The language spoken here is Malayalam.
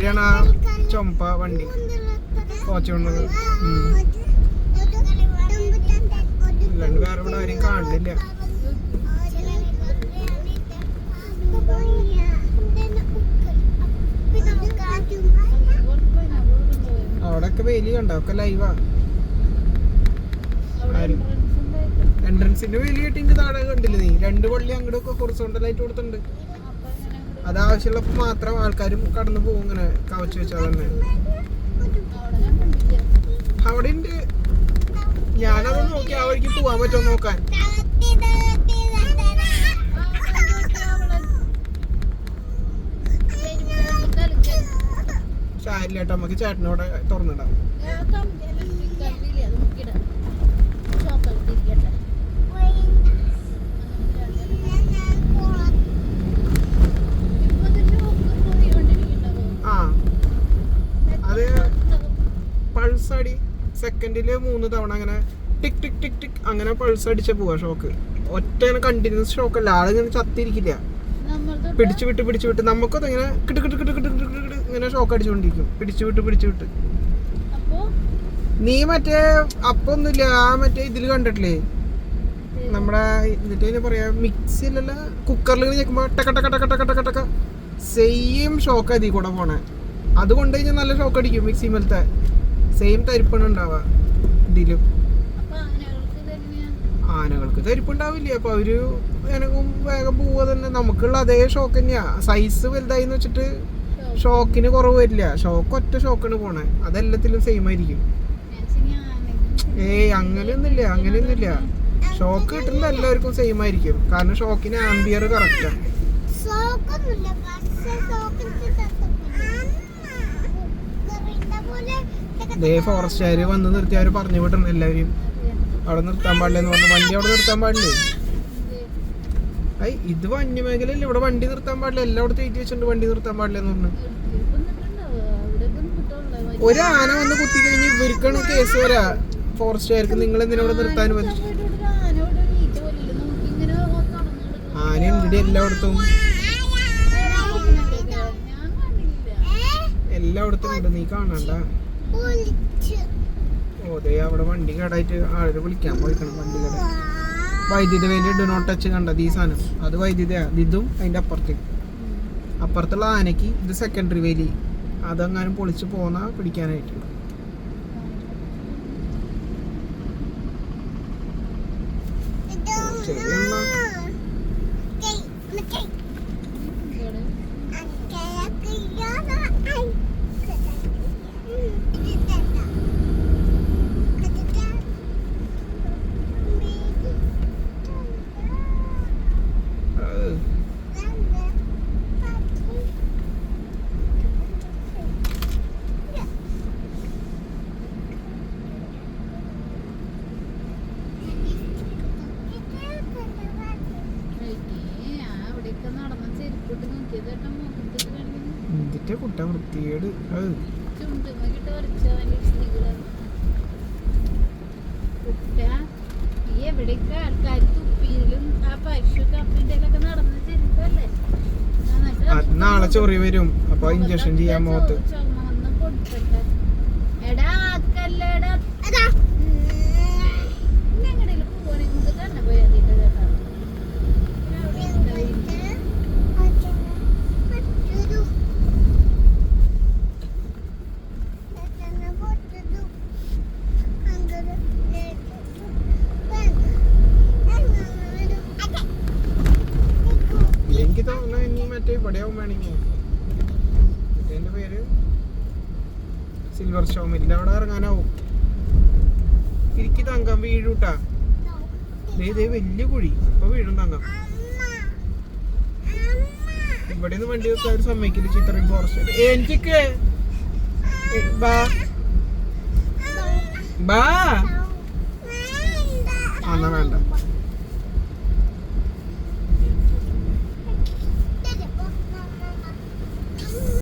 ഇവിടെയാണ് ആ ചുമപ്പ വണ്ടി പോച്ചുകൊണ്ടത്. അല്ലാണ്ട് വേറെ ഇവിടെ ആരും കാണില്ല. അവിടെയൊക്കെ വേലി കണ്ടോ? ഒക്കെ ലൈവാ. എൻട്രൻസിന്റെ വേലി കെട്ടിന്റെ താഴെ കണ്ടില്ല നീ? 2 പള്ളി അങ്ങോട്ടൊക്കെ ഹൊറിസോണ്ടലായിട്ട് കൊടുത്തിട്ടുണ്ട്. അത് ആവശ്യമുള്ളപ്പോ മാത്രം ആൾക്കാരും കടന്നു പോകും. ഇങ്ങനെ കവച്ച് വെച്ചാൽ തന്നെ അവിടെ ഉണ്ട്. ഞാനത് നോക്കി ആ വഴിക്ക് പോവാൻ പറ്റുമോ നോക്കാൻ. ചാരില്ലേട്ടോ, നമുക്ക് ചേട്ടനോടെ തുറന്നിടാം. പൾസ് അടി സെക്കൻഡില് 3 തവണ അങ്ങനെ ടിക് ടിക് ടിക് ടിക് അങ്ങനെ പൾസ് അടിച്ച പോവാ. ഷോക്ക് ഒറ്റ കണ്ടിന്യൂസ് ഷോക്ക് അല്ല. ആളിങ്ങനെ ചത്തിരിക്കില്ല. പിടിച്ചു വിട്ട് നമുക്കത് ഇങ്ങനെ കിട്ട് കിട്ട് കിട്ട് കിട്ട് കിട്ട് കിട്ട് ഇങ്ങനെ ഷോക്ക് അടിച്ചുകൊണ്ടിരിക്കും. പിടിച്ചു വിട്ട് നീ മറ്റേ അപ്പൊന്നുമില്ല ആ മറ്റേ ഇതില് കണ്ടിട്ടില്ലേ? നമ്മുടെ എന്നിട്ട് പറയാ മിക്സിയിലല്ല കുക്കറിൽ ഞെക്കുമ്പോ ടക്ക ടക്ക ടക്ക ടക്ക ടക്ക ടക്ക സെയിം ഷോക്ക് അതിൽ കൂടെ പോണേ. അത് കൊണ്ട് കഴിഞ്ഞാൽ നല്ല ഷോക്ക് അടിക്കും. മിക്സി മേലത്തെ സെയിം തരിപ്പാണ് ഉണ്ടാവുക ഇതിലും. ആനകൾക്ക് തരിപ്പുണ്ടാവില്ല. അപ്പൊ അവര് എനക്കും വേഗം പോവുക തന്നെ. നമുക്കുള്ള അതേ ഷോക്ക് തന്നെയാ. സൈസ് വലുതായിന്ന് വെച്ചിട്ട് ഷോക്കിന് കുറവ് വരില്ല. ഷോക്ക് ഒറ്റ ഷോക്കാണ് പോണേ. അതെല്ലാത്തിലും സെയിം ആയിരിക്കും. അങ്ങനെയൊന്നുമില്ല. ഷോക്ക് കിട്ടുന്നത് എല്ലാവർക്കും സെയിം ആയിരിക്കും. കാരണം ഷോക്കിന് ആംബിയർ കറക്റ്റാണ്. ഫോറസ്റ്റുകാര് വന്ന് നിർത്തി അവര് പറഞ്ഞു വിടണം എല്ലാവരും അവിടെ നിർത്താൻ പാടില്ലെന്ന് പറഞ്ഞു. വണ്ടി അവിടെ നിർത്താൻ പാടില്ലേ? ഇത് വന്യമേഖലയല്ലേ, ഇവിടെ വണ്ടി നിർത്താൻ പാടില്ല. എല്ലായിടത്തും എഴുതി വെച്ചിട്ടുണ്ട് വണ്ടി നിർത്താൻ പാടില്ലെന്ന് പറഞ്ഞു. ഒരു ആന വന്ന് കുത്തി കഴിഞ്ഞ് ഇവർക്കാണ് കേസ് വരാ. ഫോറസ്റ്റുകാർക്ക് നിങ്ങൾ എന്തിനാ ഇവിടെ നിർത്താൻ പറ്റും? ആന ഉണ്ട് എല്ലായിടത്തും ഉണ്ട്. നീ കാണണ്ട. ഓതേ അവിടെ വണ്ടി കേടായിട്ട് ആളുകൾ വിളിക്കാൻ പോയിക്കണം. വണ്ടി കേട വൈദ്യുതി വേലി ഡു നോട്ട് ടച്ച് കണ്ടത് ഈ സാധനം. അത് വൈദ്യുതിയാ. ഇതും അതിന്റെ അപ്പുറത്തുള്ള ആനയ്ക്ക് ഇത് സെക്കൻഡറി വേലി. അതെങ്ങാനും പൊളിച്ച് പോന്നാ പിടിക്കാനായിട്ട്. ശരിയെന്നാ എന്തിന്റെ കുട്ട വൃത്തിയേട്. നാളെ ചൊറി വരും. അപ്പൊ ഇഞ്ചക്ഷൻ ചെയ്യാൻ മുഖത്ത്. ഇവിടെയാവും വേണമെങ്കിൽ. എന്റെ പേര് സിൽവർ ഷോമില്ല. അവിടെ ഇറങ്ങാനാവും. ഇരിക്കി തങ്കം വീഴൂട്ടാ. വലിയ കുഴി. അപ്പൊ വീഴും തങ്കം. ഇവിടെ നിന്ന് വണ്ടി വെക്കാൻ അവർ സമ്മതിക്കില്ല. ചിത്രയും ഫോറസ്റ്റ് എനിക്ക് ബാ എന്നാ വേണ്ട.